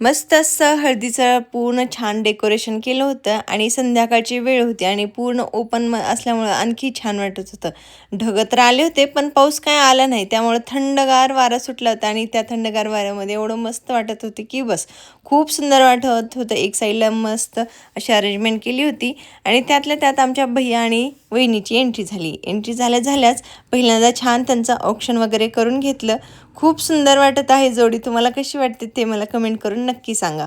मस्त असं हळदीचं पूर्ण छान डेकोरेशन केलं होतं आणि संध्याकाळची वेळ होती आणि पूर्ण ओपन असल्यामुळं आणखी छान वाटत होतं. ढगं तर आले होते पण पाऊस काय आला नाही, त्यामुळं थंडगार वारा सुटला होता आणि त्या थंडगार वाऱ्यामध्ये एवढं मस्त वाटत होते की बस. खूप सुंदर वाटत होतं. एक साईडला मस्त अशी अरेंजमेंट केली होती आणि त्यातल्या त्यात आमच्या भैया आणि वहिनीची एंट्री झाली. एंट्री झाल्याच पहिल्यांदा छान त्यांचं ऑक्शन वगैरे करून घेतलं. खूप सुंदर वाटत आहे जोडी. तुम्हाला कशी वाटते ते मला कमेंट करून नक्की सांगा.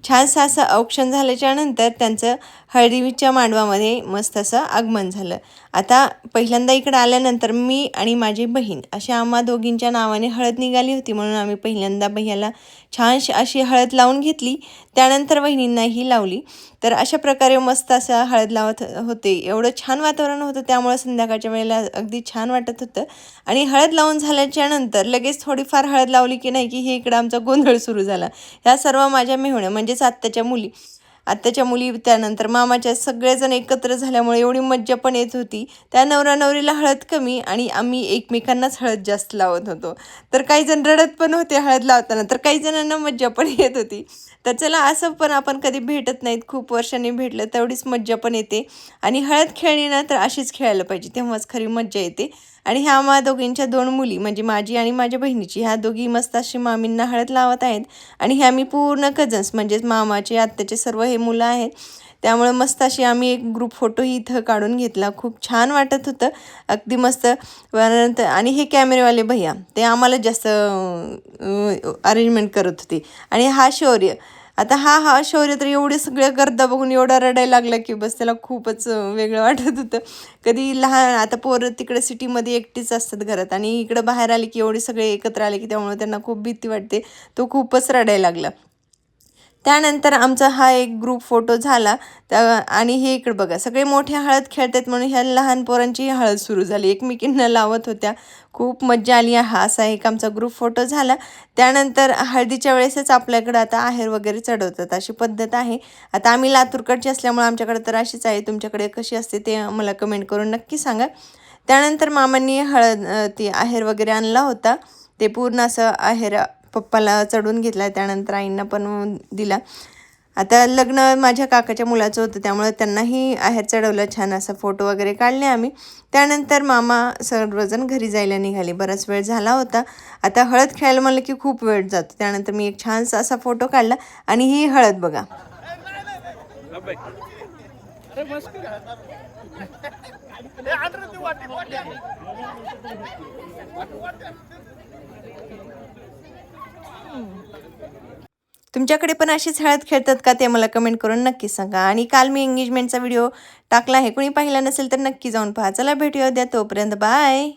छानसं असं औक्षण झाल्याच्या नंतर त्यांचं हळदीच्या मांडवामध्ये मस्त असं आगमन झालं. आता पहिल्यांदा इकडं आल्यानंतर मी आणि माझी बहीण अशा आम्हा दोघींच्या नावाने हळद निघाली होती, म्हणून आम्ही पहिल्यांदा भैयाला छानशी अशी हळद लावून घेतली. त्यानंतर वहिनींनाही लावली. तर अशा प्रकारे मस्त असं हळद लावत होते. एवढं छान वातावरण होतं, त्यामुळे संध्याकाळच्या वेळेला अगदी छान वाटत होतं. आणि हळद लावून झाल्याच्या नंतर लगेच थोडीफार हळद लावली की नाही की हे इकडं आमचा गोंधळ सुरू झाला. ह्या सर्व माझ्या मेहुण्या म्हणजेच आत्याच्या मुली त्यानंतर मामाच्या सगळेजण एकत्र झाल्यामुळे एवढी मज्जा पण येत होती. त्या नवरा नवरीला हळद कमी आणि आम्ही एकमेकांनाच हळद जास्त लावत होतो. तर काही जण रडत पण होते हळद लावताना, तर काही जणांना मज्जा पण येत होती. तर चला, असं पण आपण कधी भेटत नाहीत, खूप वर्षांनी भेटलं तेवढीच मज्जा पण येते. आणि हळद खेळली ना तर अशीच खेळायला पाहिजे, तेव्हाच खरी मज्जा येते. आणि ह्या आम्हा दोघींच्या 2 मुली म्हणजे माझी आणि माझ्या बहिणीची, ह्या दोघी मस्त अशी मामींना हळद लावत आहेत. आणि ह्या आम्ही पूर्ण कझन्स म्हणजेच मामाचे आत्याचे सर्व हे मुलं आहेत. त्यामुळे मस्त अशी आम्ही एक ग्रुप फोटोही इथं काढून घेतला. खूप छान वाटत होतं, अगदी मस्त. आणि हे कॅमेरेवाले भैया ते आम्हाला जास्त अरेंजमेंट करत होते. आणि हा शौर्य, आता हा शौर्य तर एवढे सगळ्या गर्दा बघून एवढा रडायला लागला की बस, त्याला खूपच वेगळं वाटत होतं. कधी लहान आता पोरं तिकडे सिटीमध्ये एकटीच असतात घरात आणि इकडं बाहेर आले की एवढे सगळे एकत्र आले की त्यामुळे त्यांना खूप भीती वाटते. तो खूपच रडायला लागला. त्यानंतर आमचा हा एक ग्रुप फोटो झाला. आणि हे इकडं बघा, सगळे मोठे हळद खेळतात म्हणून ह्या लहान पोरांची हळद सुरू झाली, एकमेकींना लावत होत्या. खूप मज्जा आली. हा असा एक आमचा ग्रुप फोटो झाला. त्यानंतर हळदीच्या वेळेसच आपल्याकडं आता आहेर वगैरे चढवतात, अशी पद्धत आहे. आता आम्ही लातूरकडचे असल्यामुळे आमच्याकडे तर अशीच आहे. तुमच्याकडे कशी असते ते मला कमेंट करून नक्की सांगा. त्यानंतर मामांनी ती आहेर वगैरे आणला होता. ते पूर्ण असं आहेर पप्पाला चढून घेतला, त्यानंतर आईंना पण दिला. आता लग्न माझ्या काकाच्या मुलाचं होतं, त्यामुळे त्यांनाही आहेर चढवलं. छान असा फोटो वगैरे काढले आम्ही. त्यानंतर मामा सर्वजण घरी जायला निघाले. बराच वेळ झाला होता. आता हळद खेळायला म्हणलं की खूप वेळ जातो. त्यानंतर मी एक छानसा असा फोटो काढला आणि ही हळद बघा. तुमच्याकडे पण अशीच हळद खेळतात का ते मला कमेंट करून नक्की सांगा. आणि काल मी एंगेजमेंटचा व्हिडिओ टाकला आहे, कोणी पाहिला नसेल तर नक्की जाऊन पहा. चला भेटूया उद्या, तोपर्यंत बाय.